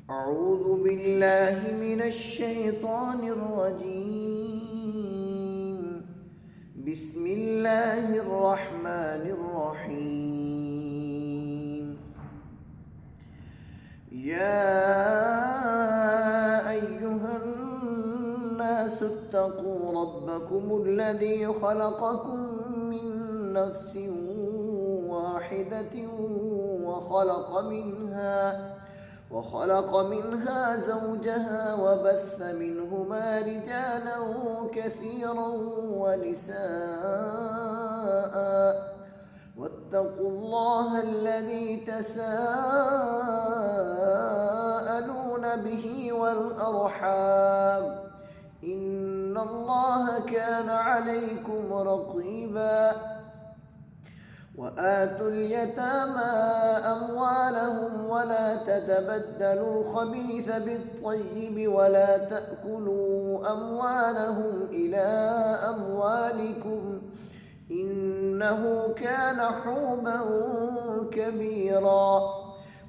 أعوذ بالله من الشيطان الرجيم. بسم الله الرحمن الرحيم. يا أيها الناس اتقوا ربكم الذي خلقكم من نفس واحدة وخلق منها زوجها وبث منهما رجالا كثيرا ونساء واتقوا الله الذي تساءلون به والأرحام إن الله كان عليكم رقيبا. وآتوا اليتامى أموالهم ولا تتبدلوا الخبيث بالطيب ولا تأكلوا أموالهم إلى أموالكم إنه كان حوبا كبيرا.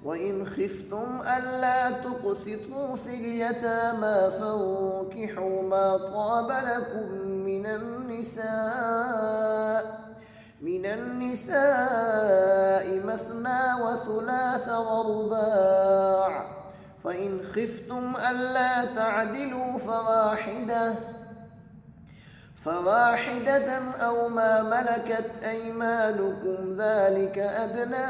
وإن خفتم ألا تقسطوا في اليتامى فانكحوا ما طاب لكم من النساء مثنى وثلاث ورباع، فإن خفتم ألا تعدلوا فواحدة أو ما ملكت أيمانكم ذلك أدنى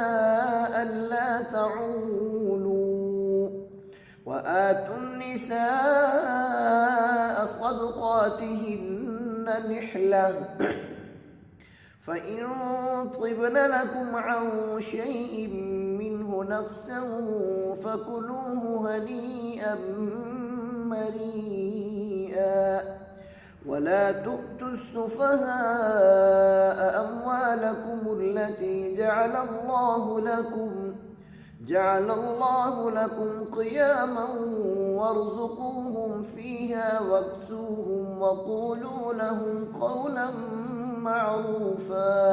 ألا تعولوا. وآتوا النساء صدقاتهن نحلة فإن طبن لكم عن شيء منه نفسا فكلوه هنيئا مريئا. ولا تؤتوا السفهاء أموالكم التي جعل الله لكم قياما وارزقوهم فيها واكسوهم وقولوا لهم قولا معروفا.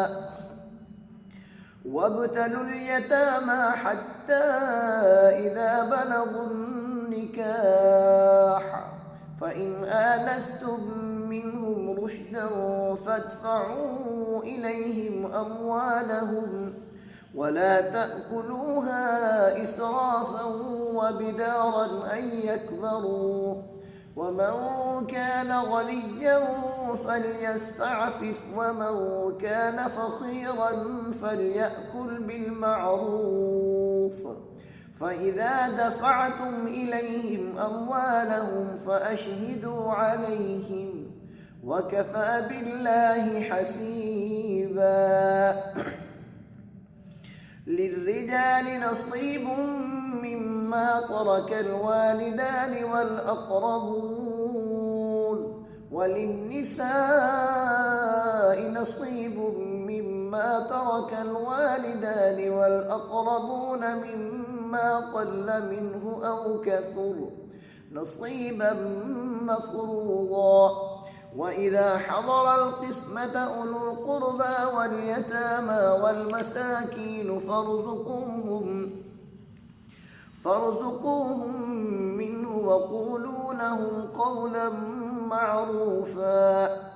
وابتلوا اليتامى حتى إذا بلغوا النكاح فإن آنستم منهم رشدا فادفعوا إليهم أموالهم ولا تأكلوها إسرافا وبدارا أن يكبروا. ومن كان غنيا فليستعفف ومن كان فقيرا فليأكل بالمعروف. فإذا دفعتم إليهم أموالهم فأشهدوا عليهم وكفى بالله حسيبا. للرجال نصيب مما ترك الوالدان والأقربون وللنساء نصيب مما ترك الوالدان والأقربون مما قل منه أو كثر نصيبا مفروضا. وإذا حضر القسمة أولو القربى واليتامى والمساكين فارزقوهم منه وقولوا لهم قولا معروفا.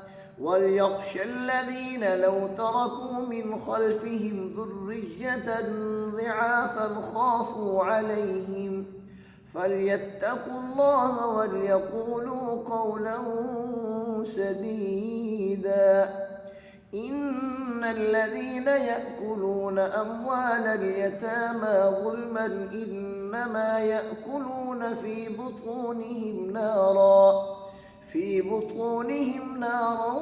وليخشى الذين لو تركوا من خلفهم ذرية ضعافا خافوا عليهم فليتقوا الله وليقولوا قولا سديدا. إن الذين يأكلون أموال اليتامى ظلما إنما يأكلون في بطونهم نارا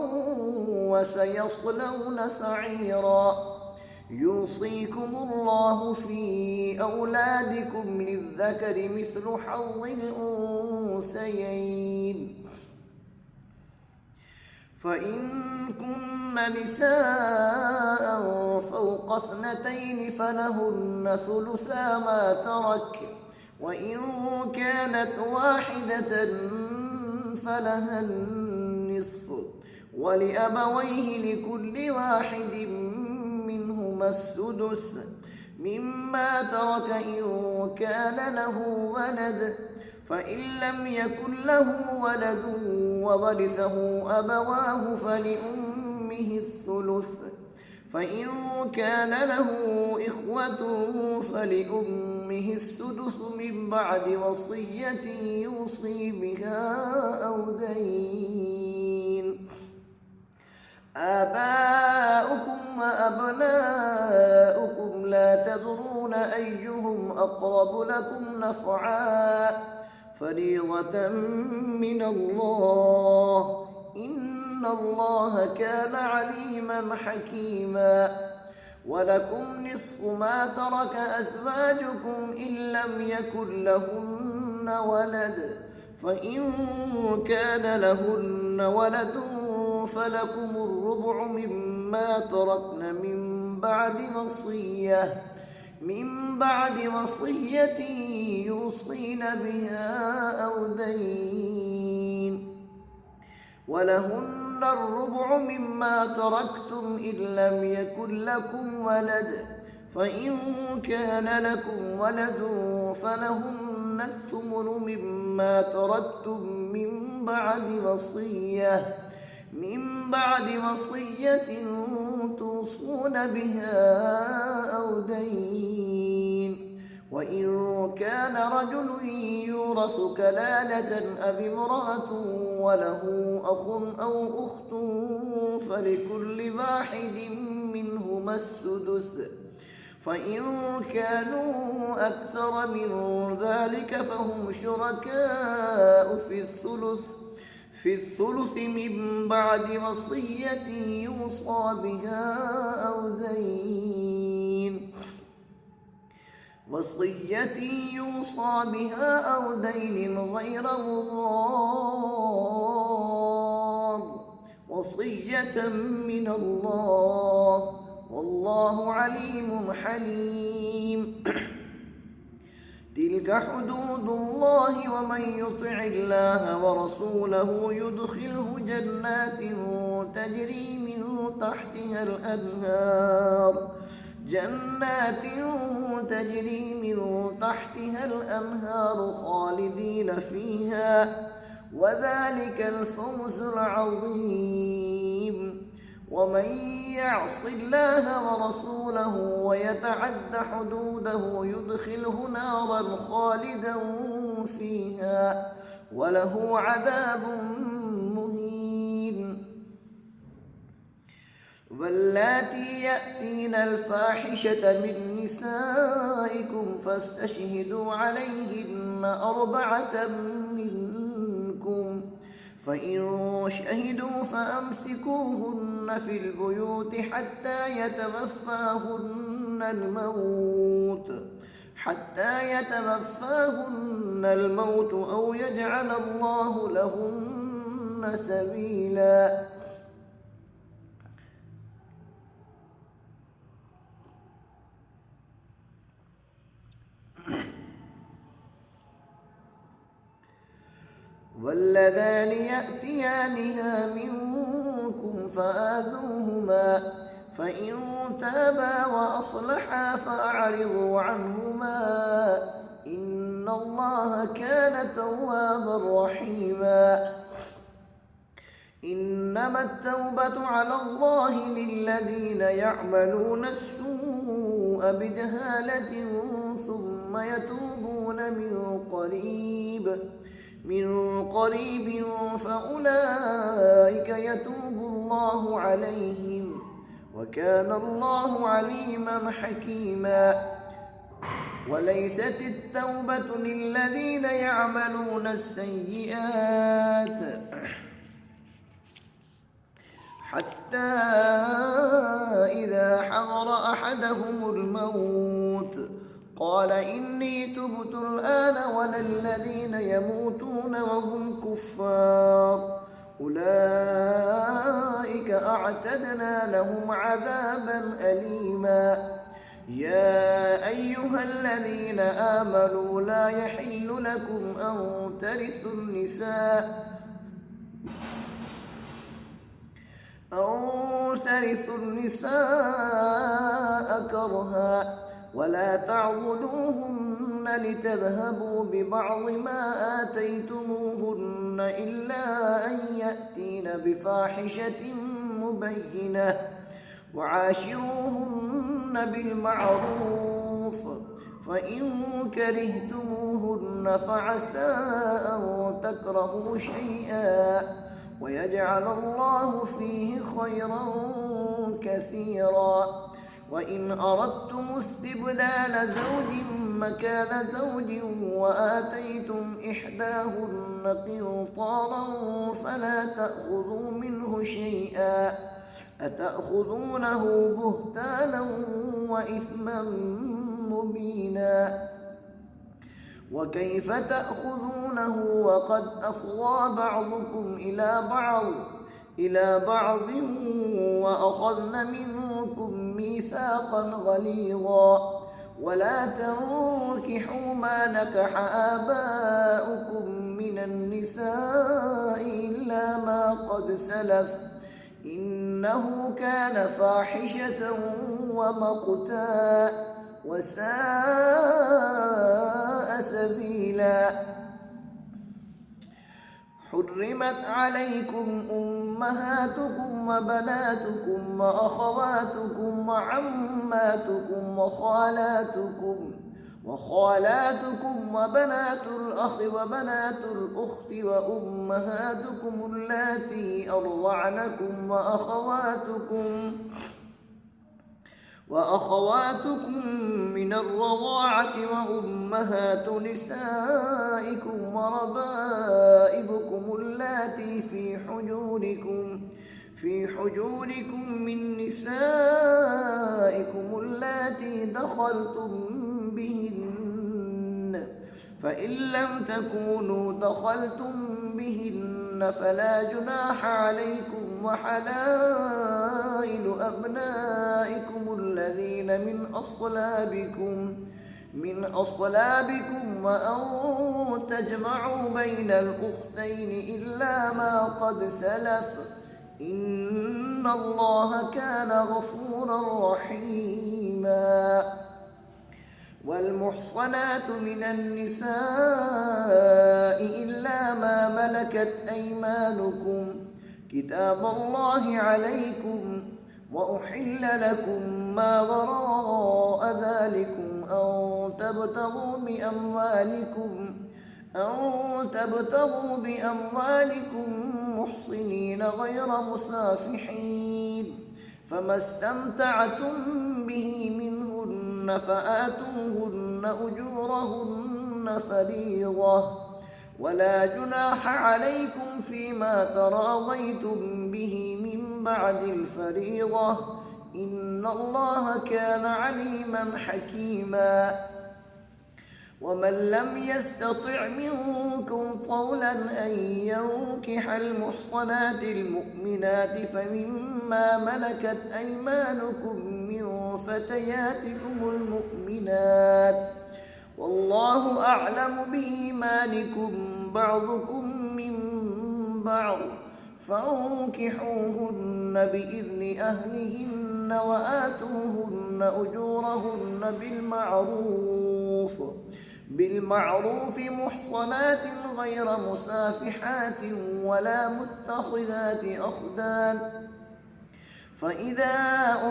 وسيصلون سعيرا. يوصيكم الله في أولادكم للذكر مثل حظ الأنثيين. فإن كن نساء فوق 2 فلهن ثلثا ما ترك وإن كانت واحدة فلها النصف ولأبويه لكل واحد منهما السدس مما ترك إن كان له ولد، فإن لم يكن له ولد وورثه أبواه فلأمه الثلث، فإن كان له إخوة فلأمه السدس من بعد وصية يوصي بها أو دين. آباؤكم وأبناؤكم لا تدرون أيهم أقرب لكم نفعا، فريضة من الله، إن الله كان عليما حكيما. ولكم نصف ما ترك أزواجكم إن لم يكن لهن ولد، فإن كان لهن ولد فلكم الربع مما تركن من بعد وصية يوصين بها أو دين. ولهن الربع مما تركتم إن لم يكن لكم ولد، فإن كان لكم ولد فلهن الثمن مما تركتم من بعد وصية توصون بها أو دين. وإن كان رجل يورث كلالة أو امرأة وله أخ أو أخت فلكل واحد منهما السدس، فإن كانوا أكثر من ذلك فهم شركاء في الثلث من بعد وصية يوصى بها أو دين. غير مضار، وصية من الله، والله عليم حليم. تلك حدود الله، ومن يطع الله ورسوله يدخله جنات تجري من تحتها الأنهار خالدين فيها، وذلك الفوز العظيم. ومن يعص الله ورسوله ويتعد حدوده يدخله نارا خالدا فيها وله عذاب مهين. واللاتي يأتين الفاحشة من نسائكم فاستشهدوا عليهن 4 منكم، فإن شهدوا فأمسكوهن في البيوت حتى يتوفاهن الموت أو يجعل الله لهن سبيلا. واللذان يأتيانها منكم فآذوهما، فإن تابا وأصلحا فأعرضوا عنهما، إن الله كان توابا رحيما. إنما التوبة على الله للذين يعملون السوء بجهالة ثم يتوبون من قريب فأولئك يتوب الله عليهم، وكان الله عليما حكيما. وليست التوبة للذين يعملون السيئات حتى إذا حضر أحدهم الموت قال إني تبت الآن، ولا الذين يموتون وهم كفار أولئك أعتدنا لهم عذابا أليما. يا أيها الذين آمنوا لا يحل لكم أن ترثوا النساء كرها، ولا تعضلوهن لتذهبوا ببعض ما آتيتموهن إلا أن يأتين بفاحشة مبينة وعاشروهن بالمعروف فإن كرهتموهن فعسى أن تكرهوا شيئا ويجعل الله فيه خيرا كثيرا وإن أردتم استبدال زوج مكان زوج وآتيتم إحداهن قنطارا فلا تأخذوا منه شيئا أتأخذونه بهتانا وإثما مبينا وكيف تأخذونه وقد أفضى بعضكم إلى بعض وأخذن منكم ميثاقا غليظا ولا تنكحوا ما نكح آباؤكم من النساء إلا ما قد سلف إنه كان فاحشة ومقتا وساء سبيلا حرمت عليكم أمهاتكم وبناتكم وأخواتكم وعماتكم وخالاتكم وبنات الأخ وبنات الأخت وأمهاتكم اللاتي أرضعنكم وأخواتكم من الرضاعة وأمهات نسائكم وربائبكم اللاتي في حجوركم من نسائكم اللاتي دخلتم بهن فإن لم تكونوا دخلتم بهن فلا جناح عليكم وحلائل أبنائكم الذين من أصلابكم وأن تجمعوا بين الأختين إلا ما قد سلف إن الله كان غفورا رحيما والمحصنات من النساء إلا ما ملكت أيمانكم كتاب الله عليكم وأحل لكم ما وراء ذلكم أن تبتغوا بأموالكم محصنين غير مسافحين فما استمتعتم به منهن فآتوهن أجورهن فريضة ولا جناح عليكم فيما تراضيتم به من بعد الفريضة إن الله كان عليما حكيما ومن لم يستطع منكم طولا أن ينكح المحصنات المؤمنات فمما ملكت أيمانكم من فتياتكم المؤمنات والله أعلم بإيمانكم بعضكم من بعض فانكحوهن بإذن أهلهن وآتوهن أجورهن بالمعروف محصنات غير مسافحات ولا متخذات أخدان فإذا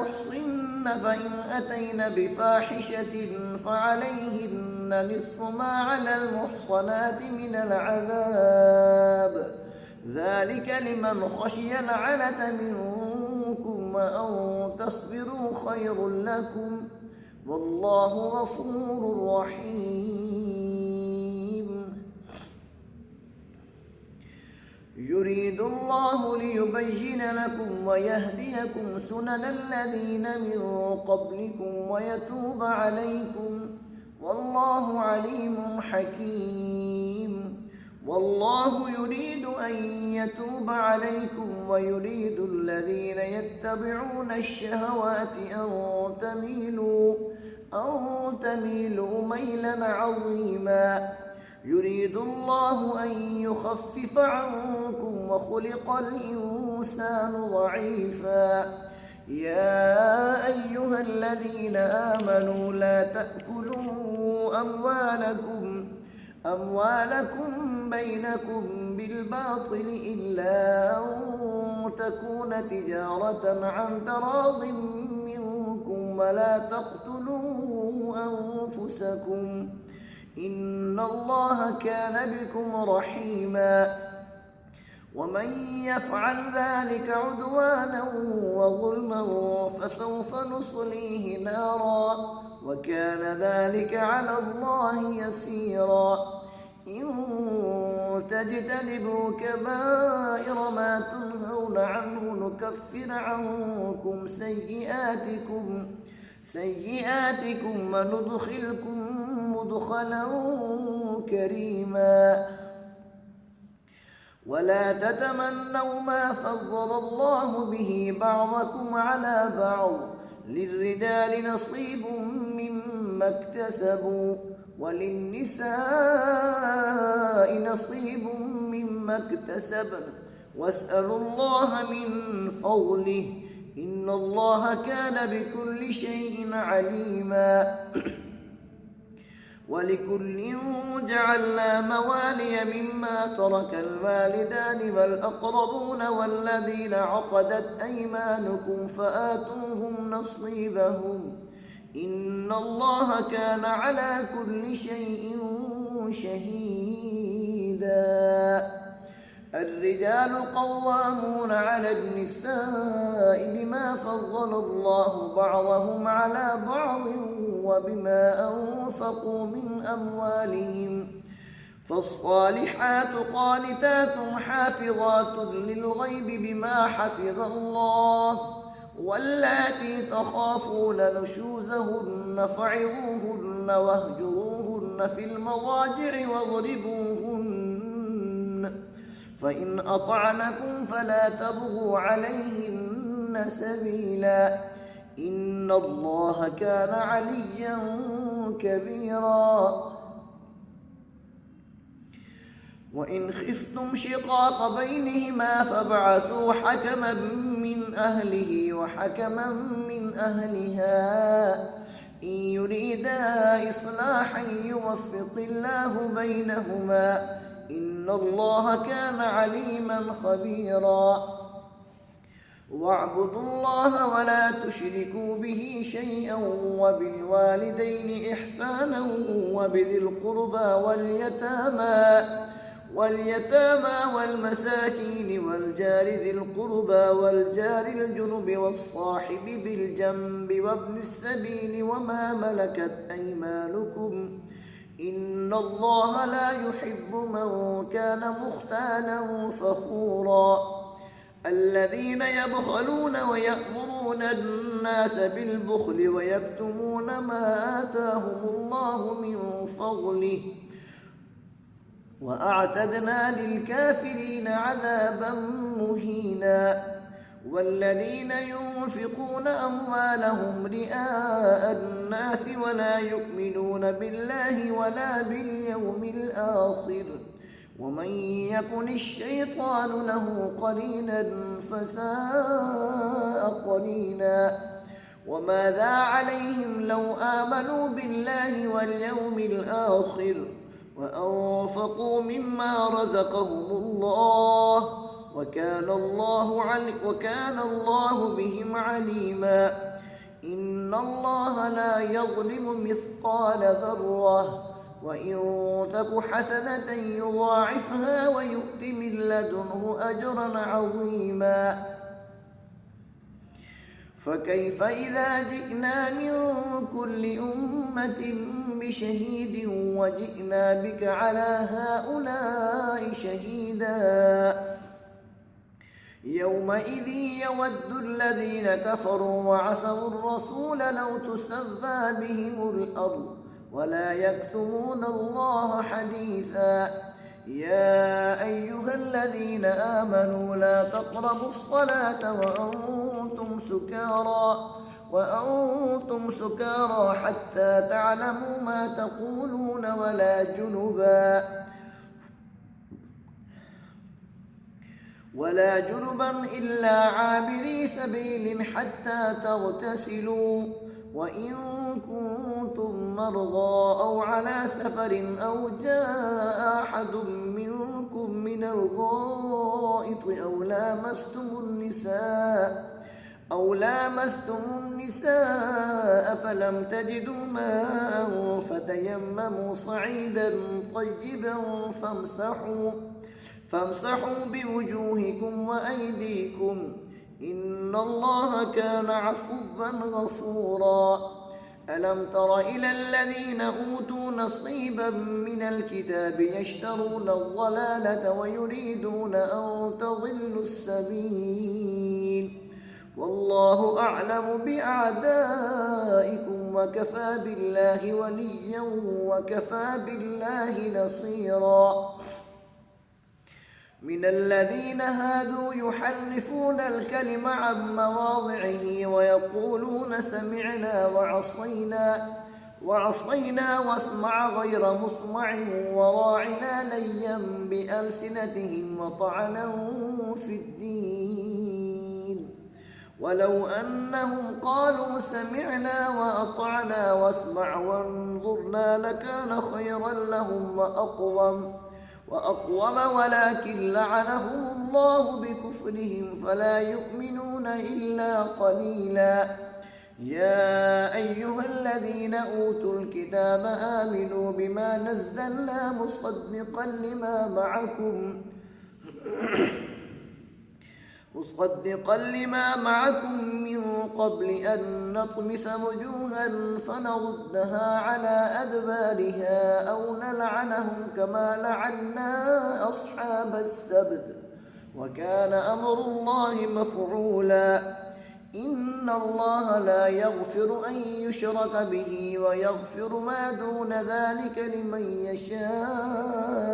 أحصن فإن أتين بفاحشة فعليهن نصف ما على المحصنات من العذاب ذلك لمن خشي العنة منكم وأن تصبروا خير لكم والله غفور رحيم يريد الله ليبين لكم ويهديكم سنن الذين من قبلكم ويتوب عليكم والله عليم حكيم والله يريد أن يتوب عليكم ويريد الذين يتبعون الشهوات أن تميلوا ميلا عظيما يريد الله أن يخفف عنكم وخلق الإنسان ضعيفا يا أيها الذين آمنوا لا تأكلوا أموالكم بينكم بالباطل إلا أن تكون تجارة عن تراض منكم ولا تقتلوا أنفسكم إن الله كان بكم رحيما ومن يفعل ذلك عدوانا وظلما فسوف نصليه نارا وكان ذلك على الله يسيرا إن تجتنبوا كبائر ما تنهون عنه نكفر عنكم سيئاتكم وندخلكم مدخلا كريما ولا تتمنوا ما فضل الله به بعضكم على بعض للرجال نصيب مما اكتسبوا وللنساء نصيب مما اكتسبن واسألوا الله من فضله إن الله كان بكل شيء عليما ولكل جعلنا موالي مما ترك الوالدان والأقربون والذين عقدت أيمانكم فآتوهم نصيبهم إن الله كان على كل شيء شهيدا الرجال قوامون على النساء بما فضل الله بعضهم على بعض وبما أنفقوا من أموالهم فالصالحات قانتات حافظات للغيب بما حفظ الله واللاتي تخافون نشوزهن فعظوهن واهجروهن في المضاجع واضربوهن فإن أطعنكم فلا تبغوا عليهن سبيلا إن الله كان عليا كبيرا وإن خفتم شقاق بينهما فابعثوا حكما من أهله وحكما من أهلها إن يريدا إصلاحا يوفق الله بينهما إن الله كان عليما خبيرا واعبدوا الله ولا تشركوا به شيئا وبالوالدين إحسانا وبذي القربى واليتامى والمساكين والجار ذي القربى والجار الجنب والصاحب بالجنب وابن السبيل وما ملكت أيمانكم إن الله لا يحب من كان مختالا فخورا الذين يبخلون ويأمرون الناس بالبخل ويكتمون ما آتاهم الله من فضله وأعتدنا للكافرين عذابا مهينا والذين ينفقون أموالهم رئاء الناس ولا يؤمنون بالله ولا باليوم الآخر ومن يكن الشيطان له قرينا فساء قرينا وماذا عليهم لو آمنوا بالله واليوم الآخر وأنفقوا مما رزقهم الله وكان الله بهم عليما إن الله لا يظلم مثقال ذرة وإن تك حسنة يضاعفها ويؤت من لدنه أجرا عظيما فكيف إذا جئنا من كل أمة بشهيد وجئنا بك على هؤلاء شهيدا يومئذ يود الذين كفروا وعصوا الرسول لو تسوى بهم الأرض ولا يكتمون الله حديثا يا أيها الذين آمنوا لا تقربوا الصلاة وأنتم سكارى حتى تعلموا ما تقولون ولا جنبا إلا عابري سبيل حتى تغتسلوا وإن كنتم مرضى أو على سفر أو جاء أحد منكم من الغائط أو لامستم النساء فلم تجدوا ماء فتيمموا صعيدا طيبا فامسحوا بوجوهكم وأيديكم إن الله كان عفوا غفورا ألم تر إلى الذين أوتوا نصيبا من الكتاب يشترون الضلالة ويريدون أن تضلوا السبيل والله أعلم بأعدائكم وكفى بالله وليا وكفى بالله نصيرا من الذين هادوا يحرفون الكلم عن مواضعه ويقولون سمعنا وعصينا واسمع غير مسمع وراعنا ليا بألسنتهم وطعنا في الدين ولو أنهم قالوا سمعنا وأطعنا واسمع وانظرنا لكان خيرا لهم وأقوم ولكن لعنهم الله بكفرهم فلا يؤمنون إلا قليلا يا أيها الذين أوتوا الكتاب آمنوا بما نزلنا مصدقا لما معكم من قبل أن نطمس وجوها فنردها على أدبارها أو نلعنهم كما لعنا أصحاب السبت وكان أمر الله مفعولا إن الله لا يغفر أن يشرك به ويغفر ما دون ذلك لمن يشاء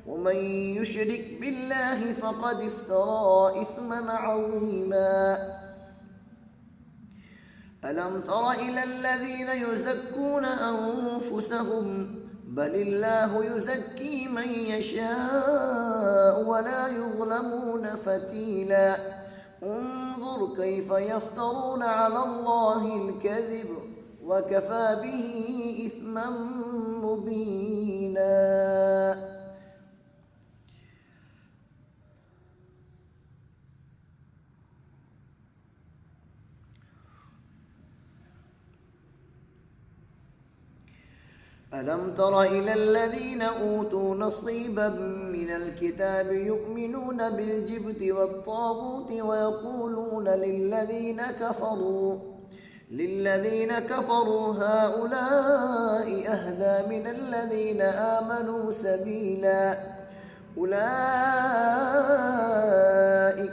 ومن يشرك بالله فقد افترى إثما عظيما ألم تر إلى الذين يزكون أنفسهم بل الله يزكي من يشاء ولا يظلمون فتيلا انظر كيف يفترون على الله الكذب وكفى به إثما مبينا ألم تر إلى الذين أوتوا نصيبا من الكتاب يؤمنون بالجبت والطاغوت ويقولون للذين كفروا هؤلاء أهدى من الذين آمنوا سبيلا أولئك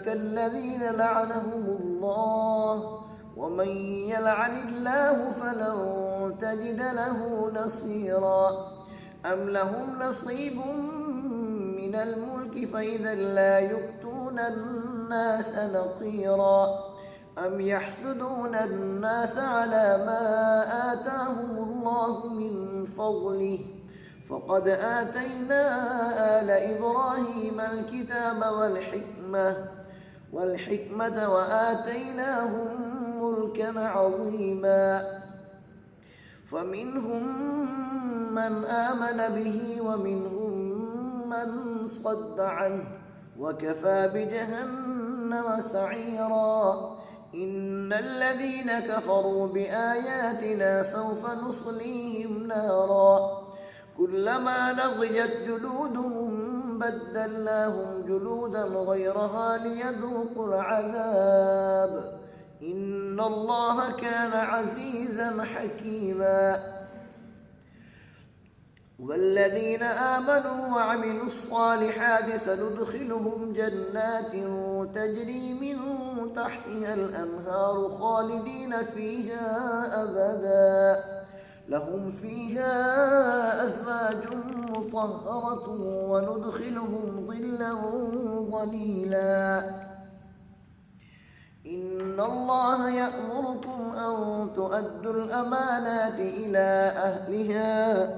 الذين لعنهم الله ومن يلعن الله فلن تجد له نصيرا أم لهم نصيب من الملك فإذا لا يؤتون الناس نقيرا أم يحسدون الناس على ما آتاهم الله من فضله فقد آتينا آل إبراهيم الكتاب والحكمة وآتيناهم ملكا عظيما فمنهم من آمن به ومنهم من صد عنه وكفى بجهنم سعيرا إن الذين كفروا بآياتنا سوف نصليهم نارا كلما نضجت جلودهم بدلناهم جلودا غيرها ليذوقوا العذاب إن الله كان عزيزا حكيما والذين آمنوا وعملوا الصالحات سندخلهم جنات تجري من تحتها الأنهار خالدين فيها أبدا لهم فيها أزواج مطهرة وندخلهم ظلا ظليلا إن الله يأمركم أن تؤدوا الأمانات إلى أهلها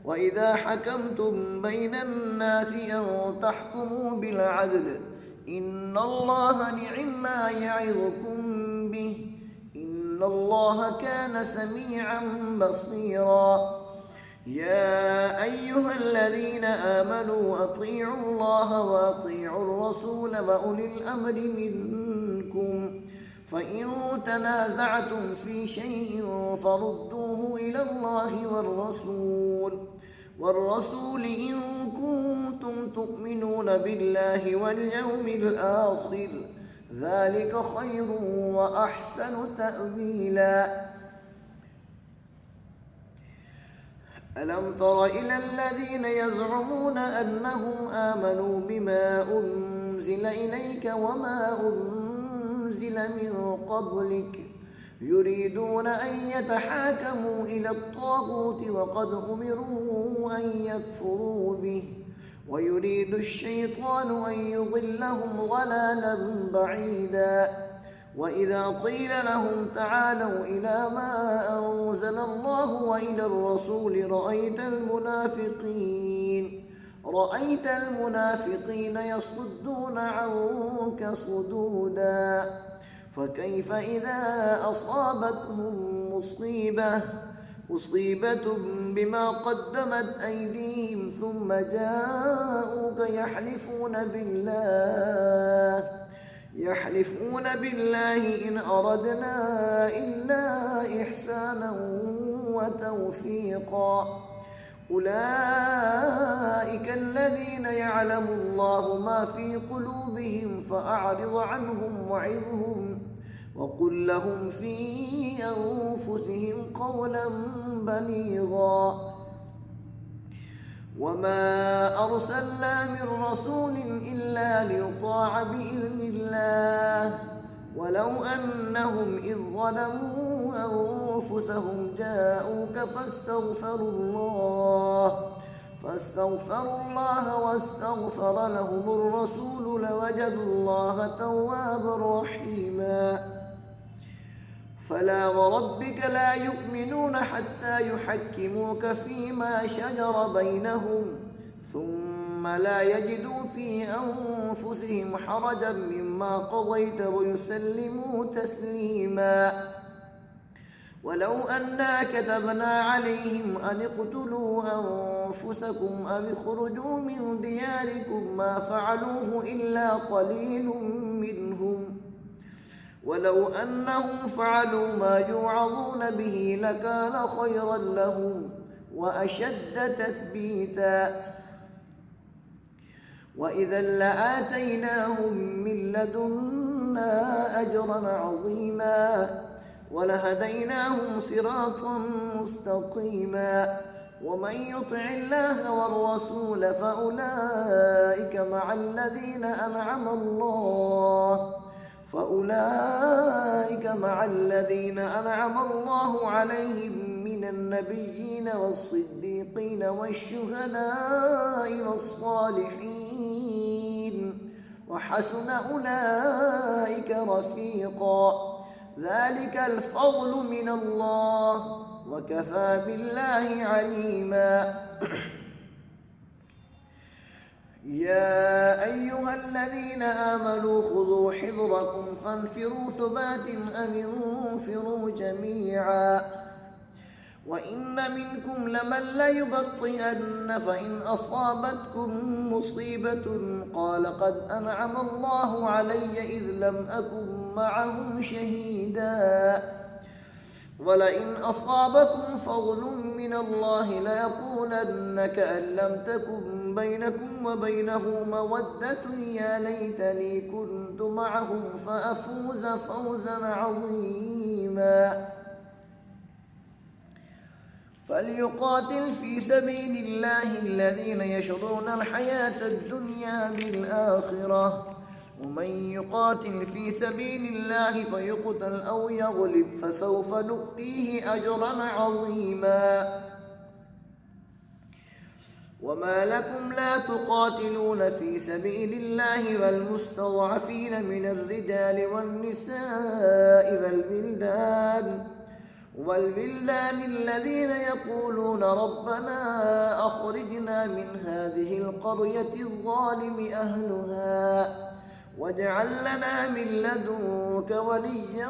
وإذا حكمتم بين الناس أن تحكموا بالعدل إن الله نعم يعظكم به إن الله كان سميعا بصيرا يا أيها الذين آمنوا أطيعوا الله وأطيعوا الرسول وأولي الأمر منكم فإن تنازعتم في شيء فردوه إلى الله والرسول إن كنتم تؤمنون بالله واليوم الآخر ذلك خير وأحسن تأويلا ألم تر إلى الذين يزعمون أنهم آمنوا بما أنزل إليك وما أنزل من قبلك يريدون أن يتحاكموا إلى الطاغوت وقد أمروا أن يكفروا به ويريد الشيطان أن يضلهم ضلالا بعيدا وإذا قيل لهم تعالوا إلى ما أنزل الله وإلى الرسول رأيت المنافقين يصدون عنك صدودا فكيف إذا أصابتهم مصيبة بما قدمت أيديهم ثم جاءوك يحلفون بالله إن أردنا إلا إحسانا وتوفيقا أولئك الذين يعلم الله ما في قلوبهم فأعرض عنهم وعظهم وقل لهم في أنفسهم قولا بليغا وما أرسلنا من رسول إلا ليطاع بإذن الله ولو أنهم إذ ظلموا أنفسهم جاءوك فاستغفروا الله واستغفر لهم الرسول لوجدوا الله توابا رحيما فلا وربك لا يؤمنون حتى يحكموك فيما شجر بينهم ثم لا يجدوا في أنفسهم حرجا مما قضيت ويسلموا تسليما ولو أنا كتبنا عليهم أن اقتلوا أنفسكم أو اخرجوا من دياركم ما فعلوه إلا قليل منهم ولو أنهم فعلوا ما يوعظون به لكان خيرا لهم وأشد تثبيتا وإذا لآتيناهم من لدنا أجرا عظيما ولهديناهم صراطا مستقيما ومن يطع الله والرسول فأولئك مع الذين أنعم الله عليهم من النبيين والصديقين والشهداء والصالحين وحسن أولئك رفيقا ذلك الفضل من الله وكفى بالله عليما يا أيها الذين آمنوا خذوا حذركم فانفروا ثبات أو انفروا جميعا وإن منكم لمن ليبطئن فإن أصابتكم مصيبة قال قد أنعم الله علي إذ لم أكن معهم شهيدا ولئن أصابكم فضل من الله ليقولن كأن لم تكن بينكم وبينه مودة يا ليتني كنت معهم فأفوز فوزا عظيما فليقاتل في سبيل الله الذين يشرون الحياة الدنيا بالآخرة ومن يقاتل في سبيل الله فيقتل أو يغلب فسوف نؤتيه أجرا عظيما وما لكم لا تقاتلون في سبيل الله والمستضعفين من الرجال والنساء والولدان الذين يقولون ربنا أخرجنا من هذه القرية الظالم أهلها واجعل لنا من لدنك وليا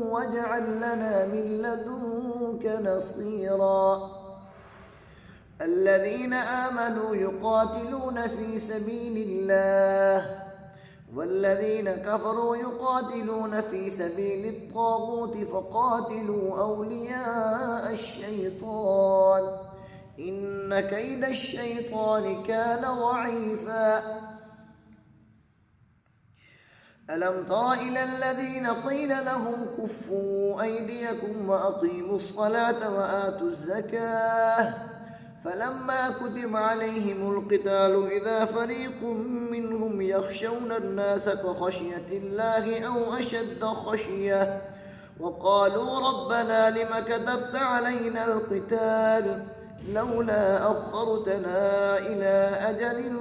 واجعل لنا من لدنك نصيرا. الذين آمنوا يقاتلون في سبيل الله والذين كفروا يقاتلون في سبيل الطاغوت فقاتلوا أولياء الشيطان إن كيد الشيطان كان ضعيفا. ألم تر إلى الذين قيل لهم كفوا أيديكم وأقيموا الصلاة وآتوا الزكاة فلما كتب عليهم القتال إذا فريق منهم يخشون الناس كخشية الله أو أشد خشية وقالوا ربنا لم كتبت علينا القتال لولا أخرتنا إلى أجل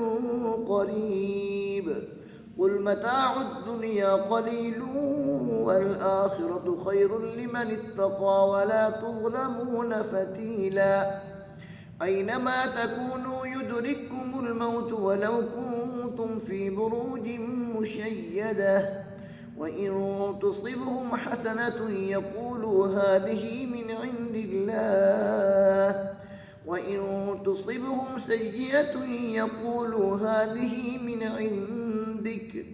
قريب قل متاع الدنيا قليل والآخرة خير لمن اتقى ولا تظلمون فتيلا. أينما تكونوا يدرككم الموت ولو كنتم في بروج مشيدة وإن تصبهم حسنة يقولوا هذه من عند الله وإن تصبهم سيئة يقولوا هذه من عندك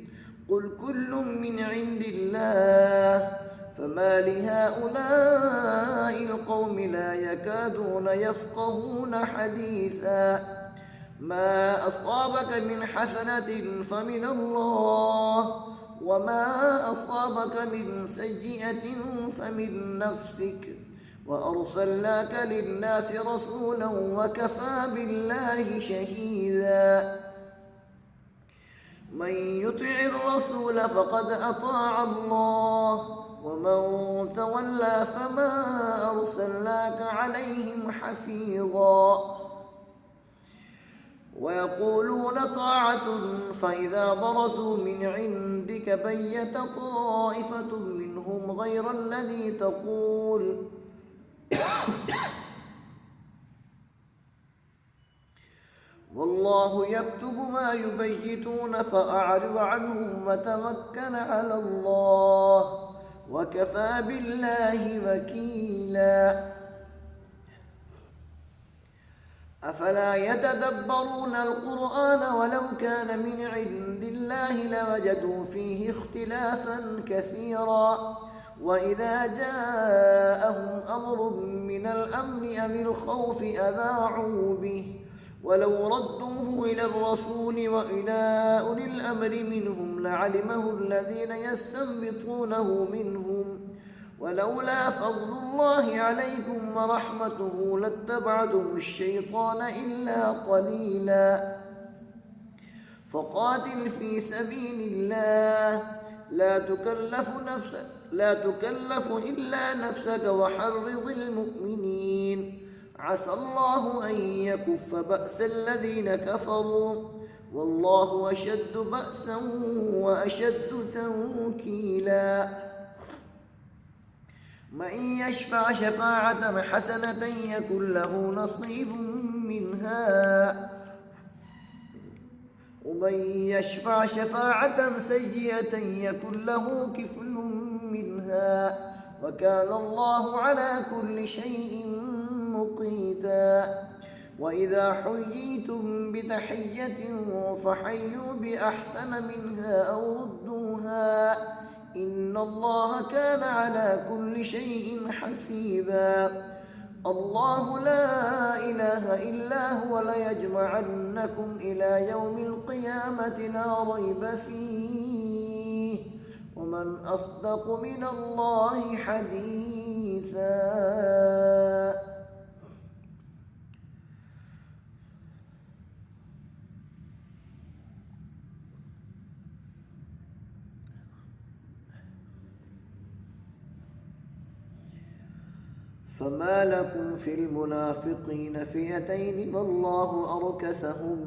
قل كل من عند الله فما لهؤلاء القوم لا يكادون يفقهون حديثا. ما أصابك من حسنة فمن الله وما أصابك من سيئة فمن نفسك وأرسلناك للناس رسولا وكفى بالله شهيدا. من يطع الرسول فقد أطاع الله ومن تولى فما أرسلناك عليهم حفيظا. ويقولون طاعة فإذا برزوا من عندك بيت طائفة منهم غير الذي تقول والله يكتب ما يبيتون فأعرض عنهم وتوكل على الله وكفى بالله وكيلا. أفلا يتدبرون القرآن ولو كان من عند الله لوجدوا فيه اختلافا كثيرا وإذا جاءهم أمر من الأمن أم الخوف أذاعوا به ولو ردوه إلى الرسول وإلى أولي الأمر منهم لعلمه الذين يستنبطونه منهم ولولا فضل الله عليكم ورحمته لاتبعتم الشيطان إلا قليلا. فقاتل في سبيل الله لا تكلف إلا نفسك وحرض المؤمنين عسى الله أن يكف بأس الذين كفروا والله أشد بأسا وأشد تنكيلا. من يشفع شفاعة حسنة يكن له نصيب منها ومن يشفع شفاعة سيئة يكن له كفل منها وكان الله على كل شيء مقيتا. وإذا حييتم بتحية فحيوا بأحسن منها أو ردوها إن الله كان على كل شيء حسيبا. الله لا إله إلا هو ليجمعنكم إلى يوم القيامة لا ريب فيه ومن أصدق من الله حديثا. فما لكم في المنافقين فئتين والله أركسهم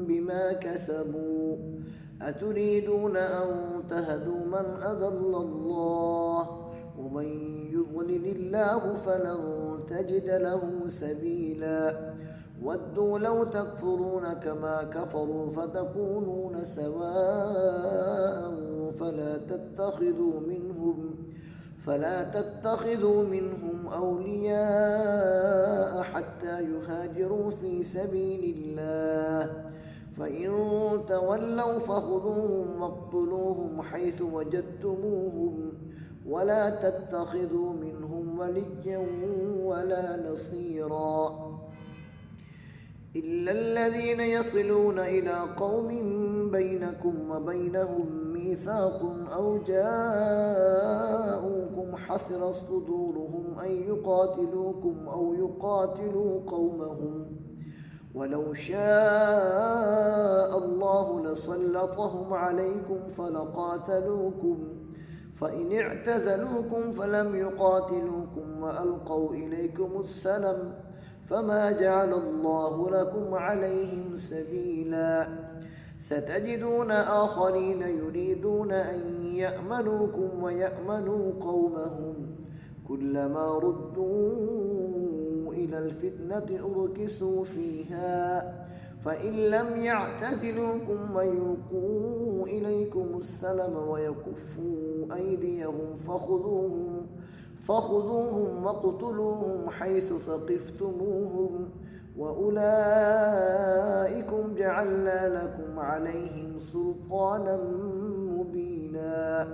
بما كسبوا أتريدون أن تهدوا من أضل الله ومن يضلل الله فلن تجد له سبيلا ودوا لو تكفرون كما كفروا فتكونون سواء فلا تتخذوا منهم أولياء حتى يهاجروا في سبيل الله فإن تولوا فخذوهم واقتلوهم حيث وجدتموهم ولا تتخذوا منهم وليا ولا نصيرا إلا الذين يصلون إلى قوم بينكم وبينهم ميثاق أو جاءوكم حسرت صدورهم أن يقاتلوكم أو يقاتلوا قومهم ولو شاء الله لسلطهم عليكم فلقاتلوكم فإن اعتزلوكم فلم يقاتلوكم وألقوا إليكم السلم فما جعل الله لكم عليهم سبيلا ستجدون آخرين يريدون أن يأمنوكم ويأمنوا قومهم كلما ردوا إلى الفتنة أركسوا فيها فإن لم يعتزلوكم ويلقوا إليكم السلم ويكفوا أيديهم فخذوهم واقتلوهم حيث ثقفتموهم وأولئكم جعلنا لكم عليهم سلطانا مبينا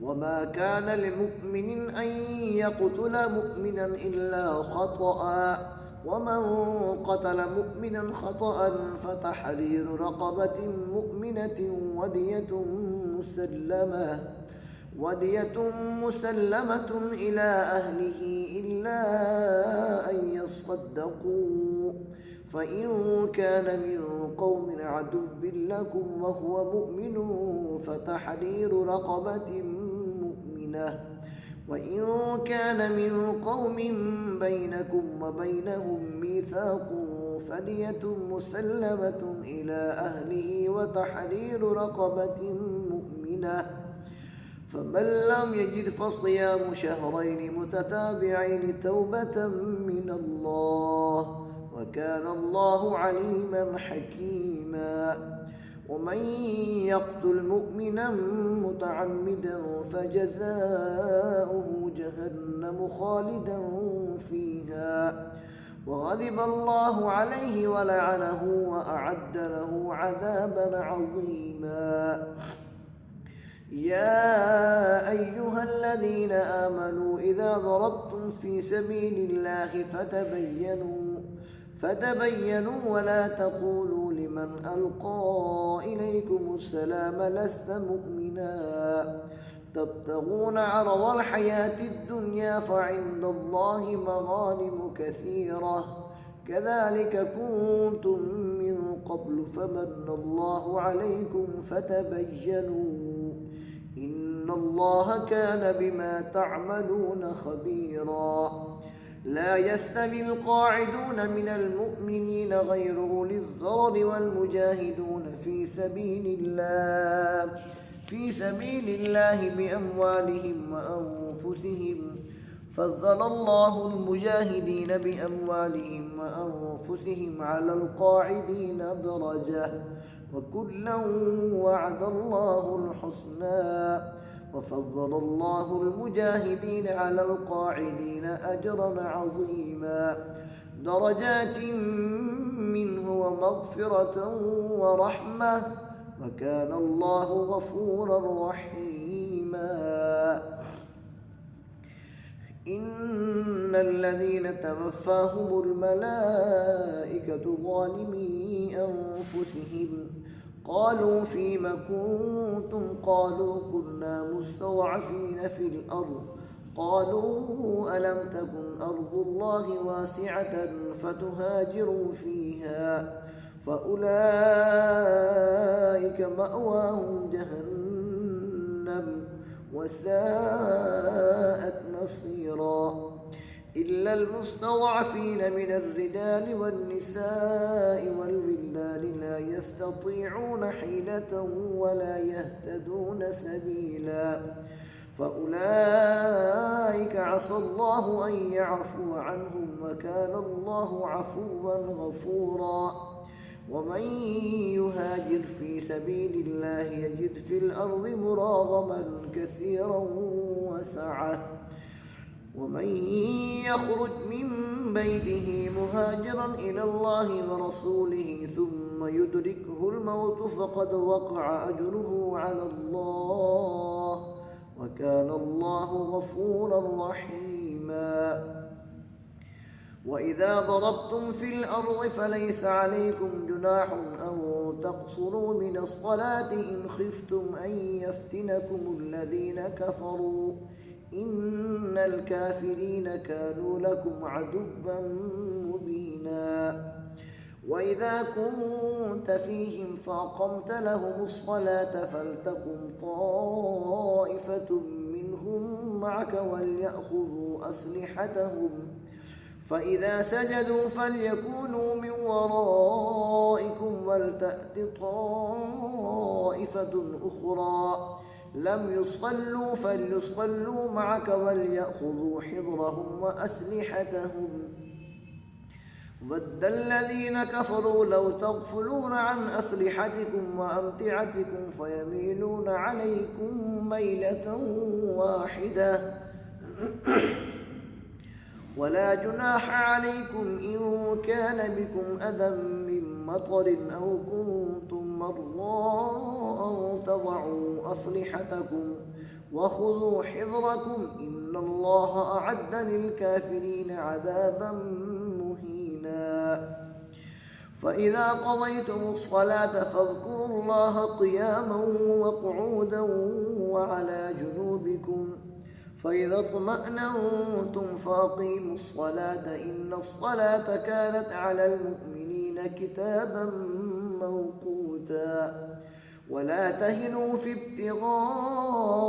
وما كان لمؤمن أن يقتل مؤمنا إلا خطأ ومن قتل مؤمنا خطأ فتحرير رقبة مؤمنة ودية مسلمة إلى أهله إلا أن يصدقوا فإن كان من قوم عدو لكم وهو مؤمن فتحرير رقبة مؤمنة وإن كان من قوم بينكم وبينهم ميثاق فدية مسلمة إلى أهله وتحرير رقبة مؤمنة فمن لم يجد فصيام شهرين متتابعين توبة من الله وكان الله عليما حكيما ومن يقتل مؤمنا متعمدا فجزاؤه جهنم خالدا فيها وغضب الله عليه ولعنه وأعد له عذابا عظيما يا أيها الذين آمنوا إذا ضربتم في سبيل الله فتبينوا ولا تقولوا لمن ألقى إليكم السلام لست مؤمنا تبتغون عرض الحياة الدنيا فعند الله مغانم كثيرة كذلك كنتم من قبل فمن الله عليكم فتبينوا إن الله كان بما تعملون خبيرا لا يستوي القاعدون من المؤمنين غير أولي الضرر والمجاهدون في سبيل الله بأموالهم وأنفسهم فضل الله المجاهدين بأموالهم وأنفسهم على القاعدين درجة وكلا وعد الله الحسنى وفضل الله المجاهدين على القاعدين أجرا عظيما درجات منه ومغفرة ورحمة وكان الله غفورا رحيما إن الذين توفاهم الملائكة ظالمي أنفسهم قالوا فيم كنتم قالوا كنا مستضعفين في الأرض قالوا ألم تكن أرض الله واسعة فتهاجروا فيها فأولئك مأواهم جهنم وساءت مصيرا إلا المستضعفين من الرجال والنساء والولدان لا يستطيعون حيلة ولا يهتدون سبيلا فأولئك عسى الله أن يعفو عنهم وكان الله عفوا غفورا ومن يهاجر في سبيل الله يجد في الأرض مراغما كثيرا وسعة ومن يخرج من بيته مهاجرا إلى الله ورسوله ثم يدركه الموت فقد وقع أجره على الله وكان الله غفورا رحيما وإذا ضربتم في الأرض فليس عليكم جناح أن تقصروا من الصلاة إن خفتم أن يفتنكم الذين كفروا إن الكافرين كانوا لكم عدوا مبينا وإذا كنت فيهم فأقمت لهم الصلاة فلتقم طائفة منهم معك وليأخذوا أسلحتهم فإذا سجدوا فليكونوا من ورائكم ولتأت طائفة أخرى لم يصلوا فليصلوا معك وليأخذوا حذرهم وأسلحتهم ود الذين كفروا لو تغفلون عن أسلحتكم وأمتعتكم فيميلون عليكم ميلة واحدة ولا جناح عليكم إن كان بكم أذى من مطر أو كنتم مرضى أن تضعوا أسلحتكم وخذوا حذركم إن الله أعد للكافرين عذابا مهينا فإذا قضيتم الصلاة فاذكروا الله قياما وقعودا وعلى جنوبكم فإذا اطمأنتم فأقيموا الصلاة إن الصلاة كانت على المؤمنين كتابا موقوتا ولا تهنوا في ابتغاء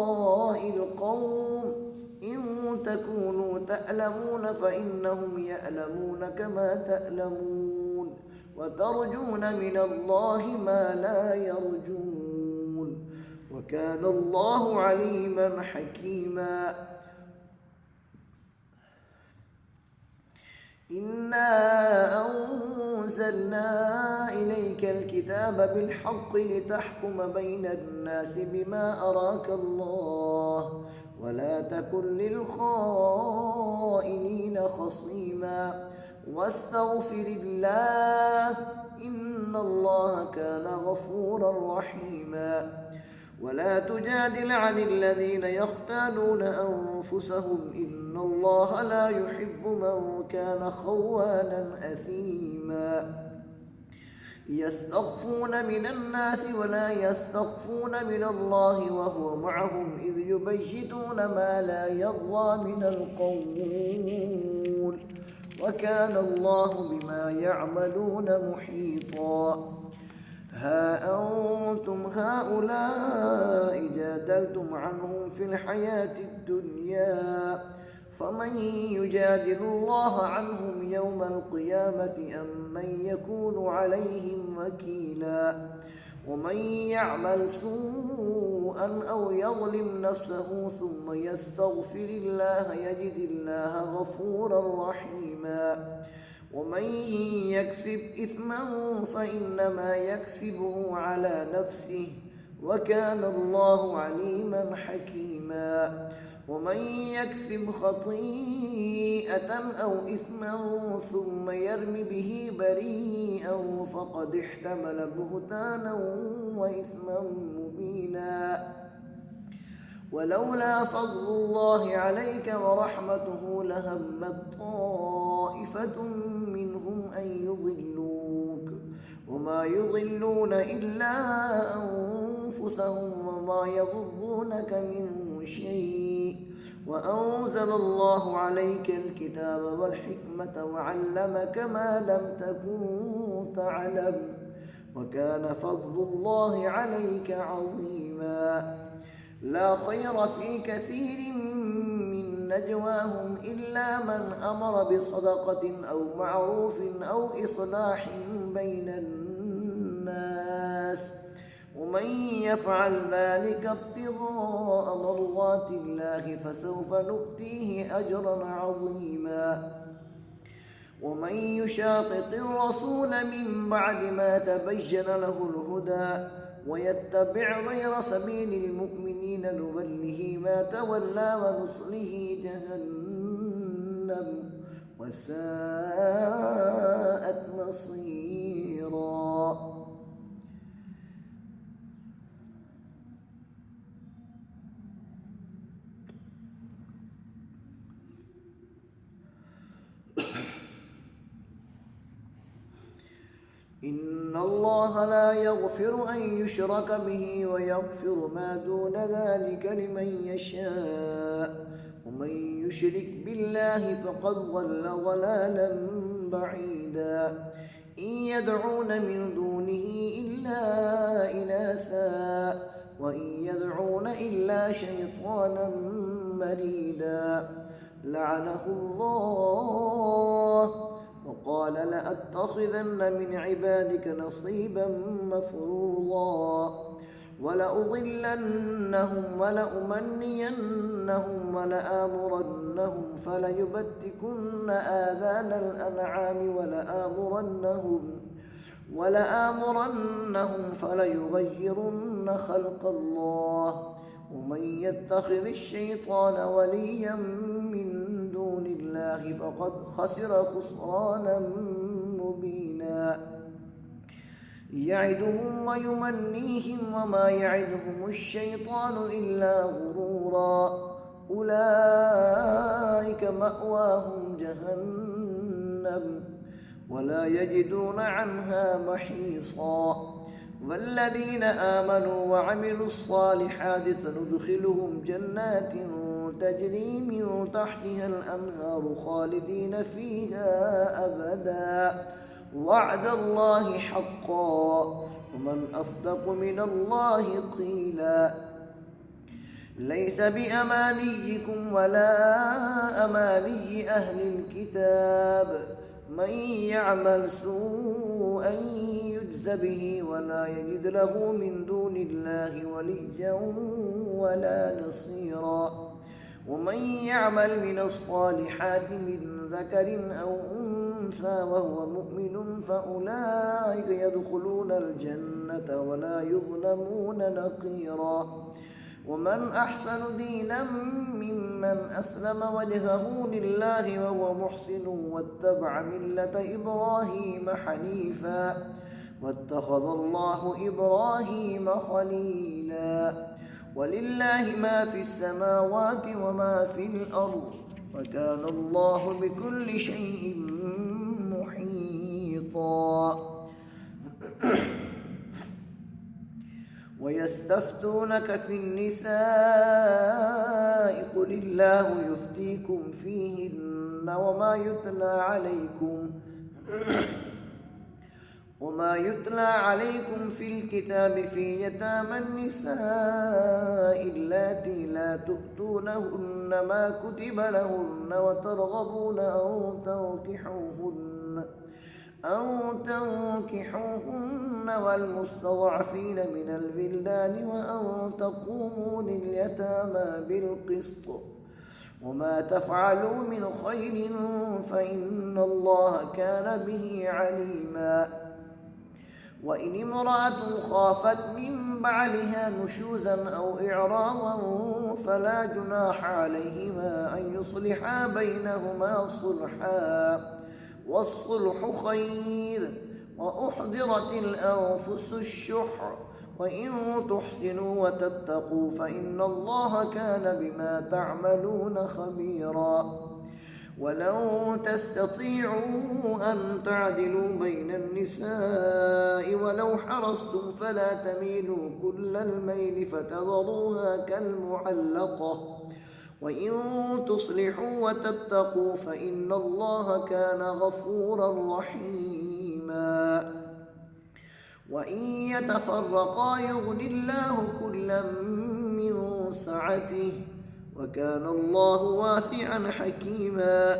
القوم إن تكونوا تألمون فإنهم يألمون كما تألمون وترجون من الله ما لا يرجون وكان الله عليما حكيما إنا أنزلنا إليك الكتاب بالحق لتحكم بين الناس بما أراك الله ولا تكن للخائنين خصيما واستغفر الله إن الله كان غفورا رحيما ولا تجادل عن الذين يختالون أنفسهم إن الله لا يحب من كان خوانا أثيما يستخفون من الناس ولا يستخفون من الله وهو معهم إذ يبيتون ما لا يرضى من القول وكان الله بما يعملون محيطا ها أنتم هؤلاء جادلتم عنهم في الحياة الدنيا فمن يجادل الله عنهم يوم القيامة أم من يكون عليهم وكيلا ومن يعمل سوءا أو يظلم نفسه ثم يستغفر الله يجد الله غفورا رحيما ومن يكسب إثما فإنما يكسبه على نفسه وكان الله عليما حكيما ومن يكسب خطيئة أو إثما ثم يرم به بريئا فقد احتمل بهتانا وإثما مبينا ولولا فضل الله عليك ورحمته لهمت طائفة منهم أن يضلوك وما يضلون إلا أنفسهم وما يضرونك من شيء وأنزل الله عليك الكتاب والحكمة وعلمك ما لم تكن تعلم وكان فضل الله عليك عظيما لا خير في كثير من نجواهم إلا من أمر بصدقة أو معروف أو إصلاح بين الناس ومن يفعل ذلك ابتغاء مرضات الله فسوف نؤتيه أجرا عظيما. ومن يشاقق الرسول من بعد ما تبين له الهدى ويتبع غير سبيل المؤمنين نوله ما تولى ونصله جهنم وساءت مصيرا. إن الله لا يغفر أن يشرك به ويغفر ما دون ذلك لمن يشاء ومن يشرك بالله فقد ضل ضلالا بعيدا. إن يدعون من دونه إلا إناثا وإن يدعون إلا شيطانا مريدا لعنه الله وقال لأتخذن من عبادك نصيبا مفروضا ولأضلنهم ولأمنينهم ولآمرنهم فليبتكن آذان الأنعام ولآمرنهم فليغيرن خلق الله. ومن يتخذ الشيطان وليا من دون الله فقد خسر خسرانا مبينا. يعدهم ويمنيهم وما يعدهم الشيطان إلا غرورا. أولئك مأواهم جهنم ولا يجدون عنها محيصا. والذين آمنوا وعملوا الصالحات سندخلهم جنات تجري من تحتها الأنهار خالدين فيها أبدا وعد الله حقا ومن أصدق من الله قيلا. ليس بأمانيكم ولا أماني أهل الكتاب من يعمل سوءا يجز به ولا يجد له من دون الله وليا ولا نصيرا. ومن يعمل من الصالحات من ذكر أو أنثى وهو مؤمن فأولئك يدخلون الجنة ولا يظلمون نقيرا. ومن أحسن دينا ممن أسلم وجهه لله وهو محسن واتبع ملة إبراهيم حنيفا واتخذ الله إبراهيم خليلا. ولله ما في السماوات وما في الأرض وكان الله بكل شيء محيطا. ويستفتونك في النساء قل الله يفتيكم فيهن وما يتلى عليكم في الكتاب في يتامى النساء اللاتي لا تؤتونهن ما كتب لهن وترغبون أن تنكحوهن والمستضعفين من الولدان وأن تقوموا لليتامى بالقسط وما تفعلوا من خير فإن الله كان به عليما. وإن امرأة خافت من بعلها نشوزا أو إعراضا فلا جناح عليهما أن يصلحا بينهما صلحا والصلح خير. وأحضرت الأنفس الشح وإن تحسنوا وتتقوا فإن الله كان بما تعملون خبيرا. ولن تستطيعوا أن تعدلوا بين النساء ولو حرصتم فلا تميلوا كل الميل فتذروها كالمعلقة. وإن تصلحوا وتتقوا فإن الله كان غفورا رحيما. وإن يتفرقا يغني الله كلا من سعته وكان الله واسعا حكيما.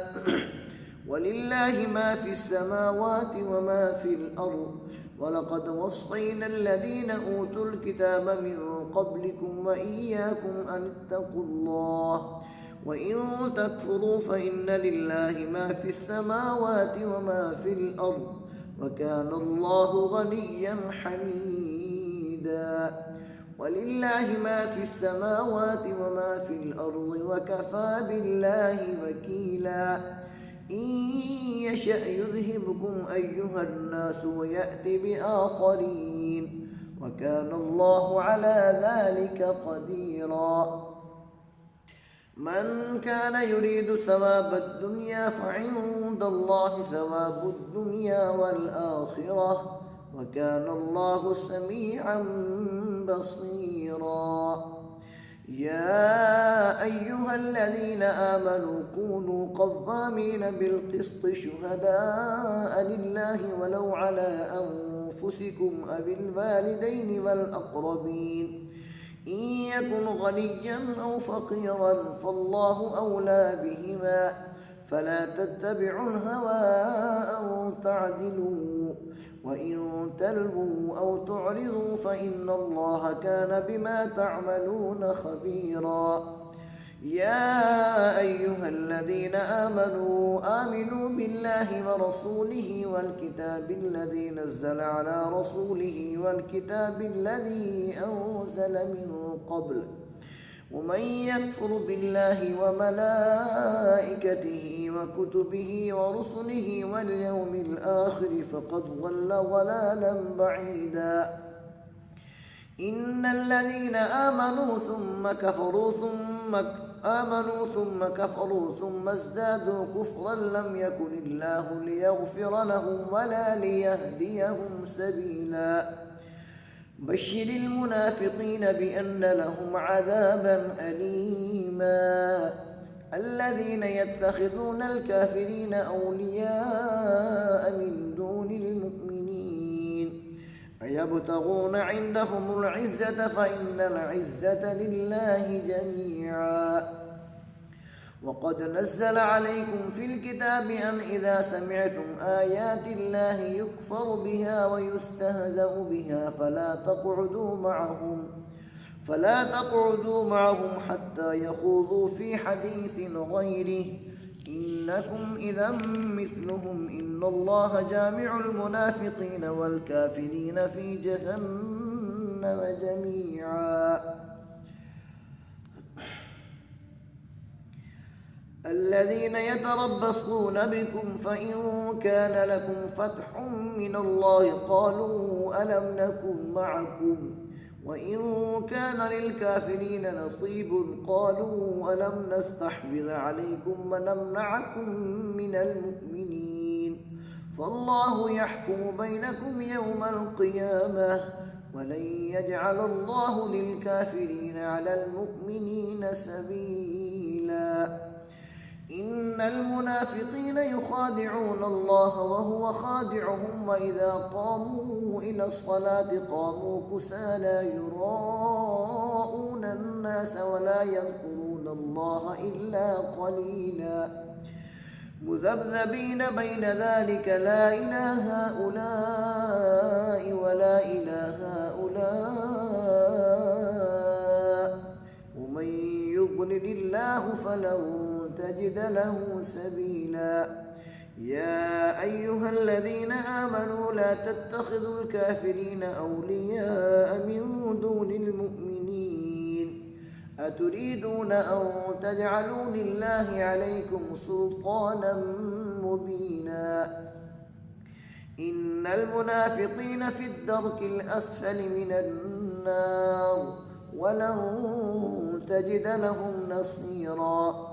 ولله ما في السماوات وما في الأرض ولقد وصينا الذين أوتوا الكتاب من قبلكم وإياكم أن اتقوا الله وإن تكفروا فإن لله ما في السماوات وما في الأرض وكان الله غنيا حميدا ولله ما في السماوات وما في الأرض وكفى بالله وكيلا إن يشأ يذهبكم أيها الناس ويأتي بآخرين وكان الله على ذلك قديرا من كان يريد ثواب الدنيا فعند الله ثواب الدنيا والآخرة وكان الله سميعا بصيرا يا أيها الذين آمنوا كونوا قوامين بالقسط شهداء لله ولو على أنفسكم أو الوالدين والأقربين إن يكن غنيا أو فقيرا فالله أولى بهما فلا تتبعوا الهوى أن تعدلوا وإن تلووا أو تعرضوا فإن الله كان بما تعملون خبيرا يا أيها الذين آمنوا بالله ورسوله والكتاب الذي نزل على رسوله والكتاب الذي أنزل من قبل ومن يكفر بالله وملائكته وكتبه ورسله واليوم الآخر فقد ضل ضلالا بعيدا إن الذين آمنوا ثم كفروا ثم ازدادوا كفرا لم يكن الله ليغفر لهم ولا ليهديهم سبيلا بشر المنافقين بأن لهم عذابا أليما الذين يتخذون الكافرين أولياء من دون المؤمنين أيبتغون عندهم العزة فإن العزة لله جميعا وقد نزل عليكم في الكتاب أن إذا سمعتم آيات الله يكفر بها ويستهزأ بها فلا تقعدوا معهم حتى يخوضوا في حديث غيره إنكم إذا مثلهم إن الله جامع المنافقين والكافرين في جهنم جميعا الذين يتربصون بكم فإن كان لكم فتح من الله قالوا ألم نكن معكم وإن كان للكافرين نصيب قالوا ألم نستحوذ عليكم ونمنعكم من المؤمنين فالله يحكم بينكم يوم القيامة ولن يجعل الله للكافرين على المؤمنين سبيلا إن المنافقين يخادعون الله وهو خادعهم وإذا قاموا إلى الصلاة قاموا كسالى يراءون الناس ولا يذكرون الله إلا قليلا مذبذبين بين ذلك لا إله هؤلاء ولا إله هؤلاء ومن يضلل الله فلن تجد له سبيلا يا أيها الذين آمنوا لا تتخذوا الكافرين أولياء من دون المؤمنين أتريدون أن تجعلوا لله عليكم سلطانا مبينا إن المنافقين في الدرك الأسفل من النار ولن تجد لهم نصيرا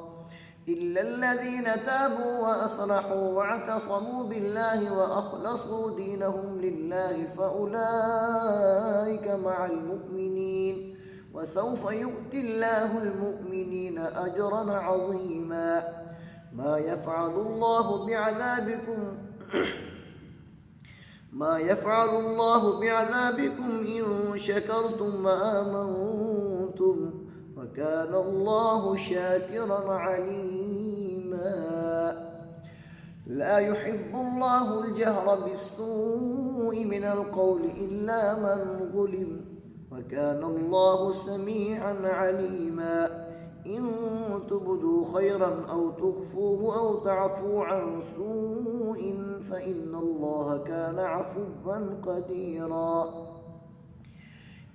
إلا الذين تابوا وأصلحوا واعتصموا بالله وأخلصوا دينهم لله فأولئك مع المؤمنين وسوف يؤتي الله المؤمنين أجرا عظيما ما يفعل الله بعذابكم إن شكرتم وآمنتم وكان الله شاكرا عليما لا يحب الله الجهر بالسوء من القول إلا من ظلم وكان الله سميعا عليما إن تبدوا خيرا أو تخفوه أو تعفوا عن سوء فإن الله كان عفوا قديرا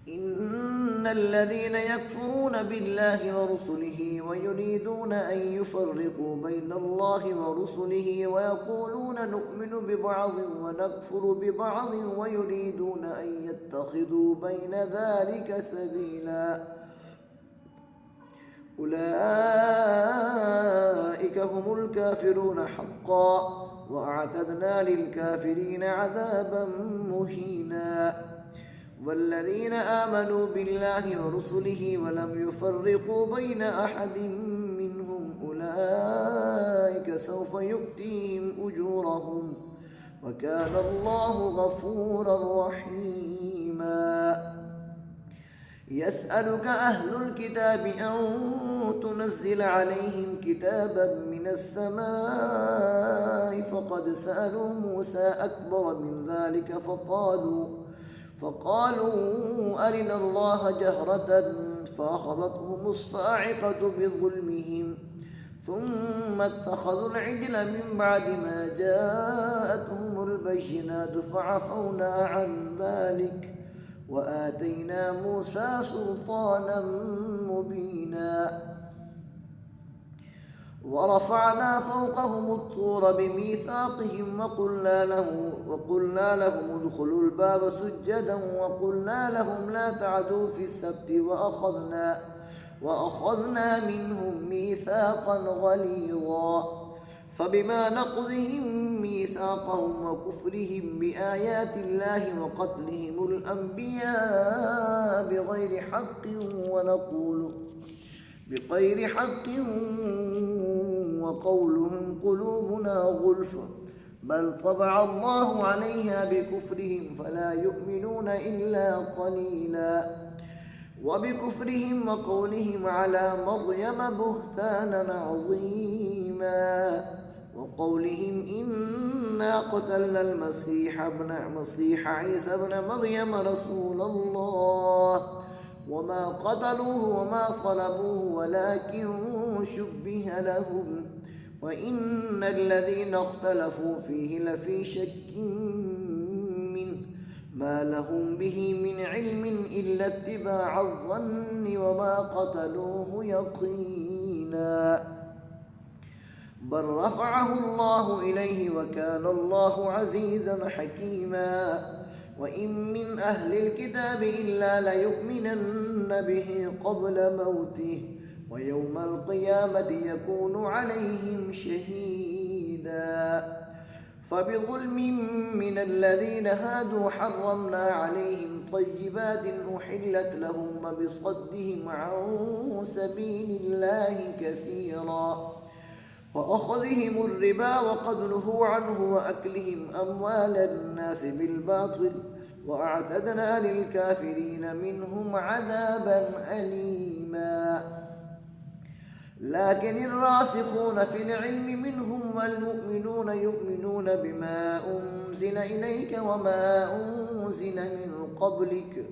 إن الذين يكفرون بالله ورسله ويريدون أن يفرقوا بين الله ورسله ويقولون نؤمن ببعض ونكفر ببعض ويريدون أن يتخذوا بين ذلك سبيلا أولئك هم الكافرون حقا وأعتدنا للكافرين عذابا مهينا والذين آمنوا بالله ورسله ولم يفرقوا بين أحد منهم أولئك سوف يؤتيهم أجورهم وكان الله غفورا رحيما يسألك أهل الكتاب أن تنزل عليهم كتابا من السماء فقد سألوا موسى أكبر من ذلك فقالوا أرنا الله جهرة فأخذتهم الصاعقة بظلمهم ثم اتخذوا العجل من بعد ما جاءتهم البينات فعفونا عن ذلك وآتينا موسى سلطانا مبينا ورفعنا فوقهم الطور بميثاقهم وقلنا لهم ادخلوا الباب سجدا وقلنا لهم لا تعدوا في السبت وأخذنا منهم ميثاقا غليظا فبما نقضهم ميثاقهم وكفرهم بآيات الله وقتلهم الأنبياء بغير حق وقولهم قلوبنا غلف بل طبع الله عليها بكفرهم فلا يؤمنون إلا قليلا وبكفرهم وقولهم على مريم بهتانا عظيما وقولهم إنا قتلنا المسيح عيسى ابن مريم رسول الله وما قتلوه وما صلبوه ولكن شبه لهم وإن الذين اختلفوا فيه لفي شك منه ما لهم به من علم إلا اتباع الظن وما قتلوه يقينا بل رفعه الله إليه وكان الله عزيزا حكيما وإن من أهل الكتاب إلا ليؤمنن به قبل موته ويوم القيامة يكون عليهم شهيدا فبظلم من الذين هادوا حرمنا عليهم طيبات أحلت لهم وبصدهم عن سبيل الله كثيرا وأخذهم الربا وقد نهوا عنه وأكلهم أموال الناس بالباطل وأعتدنا للكافرين منهم عذابا أليما لكن الراسخون في العلم منهم والمؤمنون يؤمنون بما أنزل إليك وما أنزل من قبلك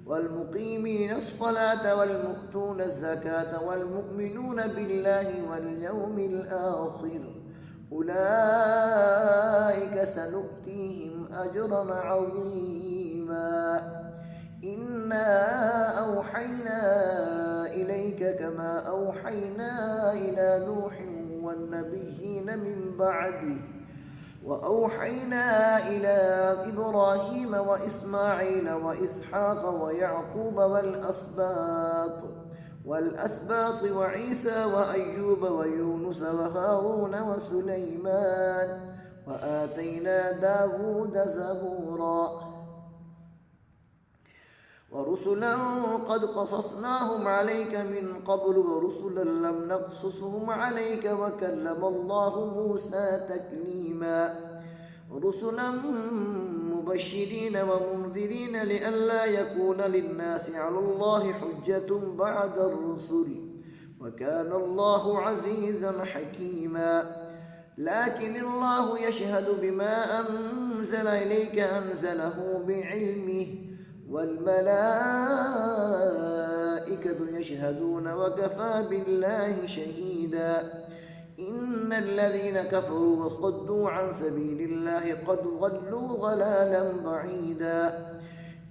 والمقيمين الصلاة والمؤتون الزكاة والمؤمنون بالله واليوم الآخر أولئك سنؤتيهم أجرا عظيما إنا أوحينا إليك كما أوحينا إلى نوح والنبيين من بعده وأوحينا إلى إبراهيم وإسماعيل وإسحاق ويعقوب والأسباط وعيسى وأيوب ويونس وهارون وسليمان وآتينا داود زبورا ورسلا قد قصصناهم عليك من قبل ورسلا لم نقصصهم عليك وكلم الله موسى تكليما رسلا مبشرين ومنذرين لئلا يكون للناس على الله حجة بعد الرسل وكان الله عزيزا حكيما لكن الله يشهد بما أنزل إليك أنزله بعلمه والملائكة يشهدون وكفى بالله شهيدا إن الذين كفروا وصدوا عن سبيل الله قد ضلوا ضلالا بعيدا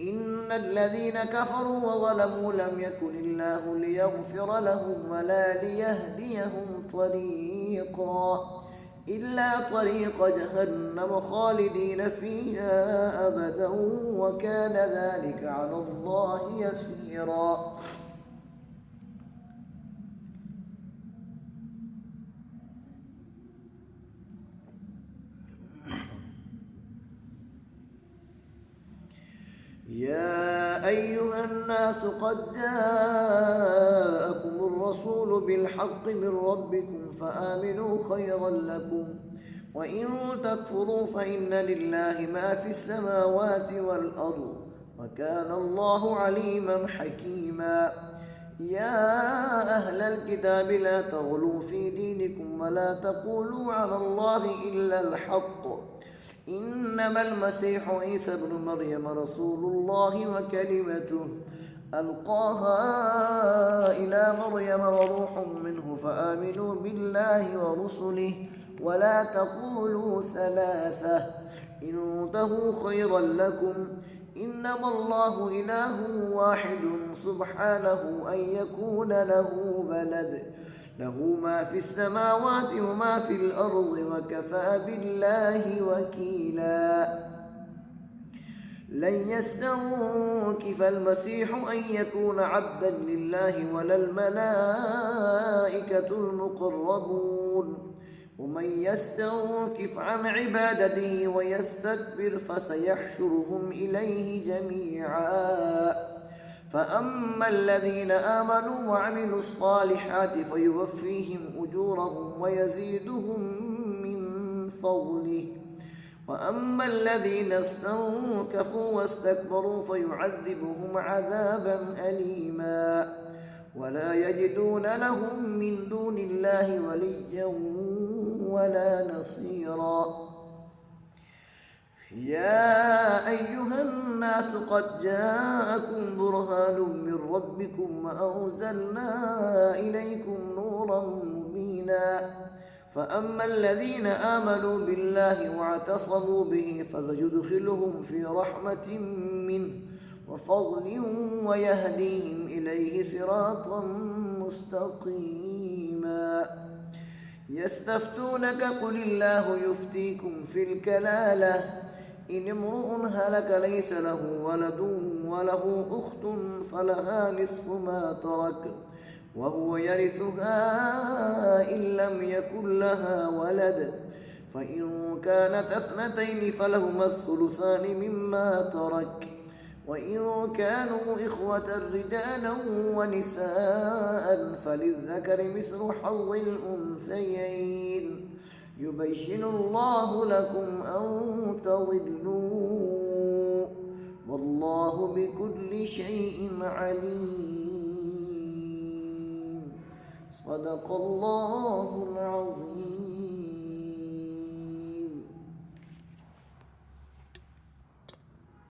إن الذين كفروا وظلموا لم يكن الله ليغفر لهم ولا ليهديهم طريقا إلا طريق جهنم خالدين فيها أبدا وكان ذلك على الله يسيرا يا أيها الناس قد جاءكم الرسول بالحق من ربكم فآمنوا خيرا لكم وإن تكفروا فإن لله ما في السماوات والأرض وكان الله عليما حكيما يا أهل الكتاب لا تغلوا في دينكم ولا تقولوا على الله إلا الحق إنما المسيح عيسى ابن مريم رسول الله وكلمته ألقاها إلى مريم وروح منه فآمنوا بالله ورسله ولا تقولوا ثلاثة انتهوا خيرا لكم إنما الله إله واحد سبحانه أن يكون له ولد له ما في السماوات وما في الأرض وكفى بالله وكيلا لن يستنكف المسيح أن يكون عبدا لله ولا الملائكة المقربون ومن يستنكف عن عبادته ويستكبر فسيحشرهم إليه جميعا فأما الذين آمنوا وعملوا الصالحات فيوفيهم أجورهم ويزيدهم من فضله وأما الذين استنكفوا واستكبروا فيعذبهم عذابا أليما ولا يجدون لهم من دون الله وليا ولا نصيرا يا أيها الناس قد جاءكم برهان من ربكم وأنزلنا إليكم نورا مبينا فأما الذين آمنوا بالله واعتصموا به فسيدخلهم في رحمة منه وفضل ويهديهم إليه صراطا مستقيما يستفتونك قل الله يفتيكم في الكلالة إن امرؤ هلك ليس له ولد وله أخت فلها نصف ما ترك وهو يرثها إن لم يكن لها ولد فإن كانت اثنتين فلهما الثلثان مما ترك وإن كانوا إخوة رجالا ونساء فللذكر مثل حظ الأنثيين يبين الله لكم أن تضلوا والله بكل شيء عليم صدق الله العظيم.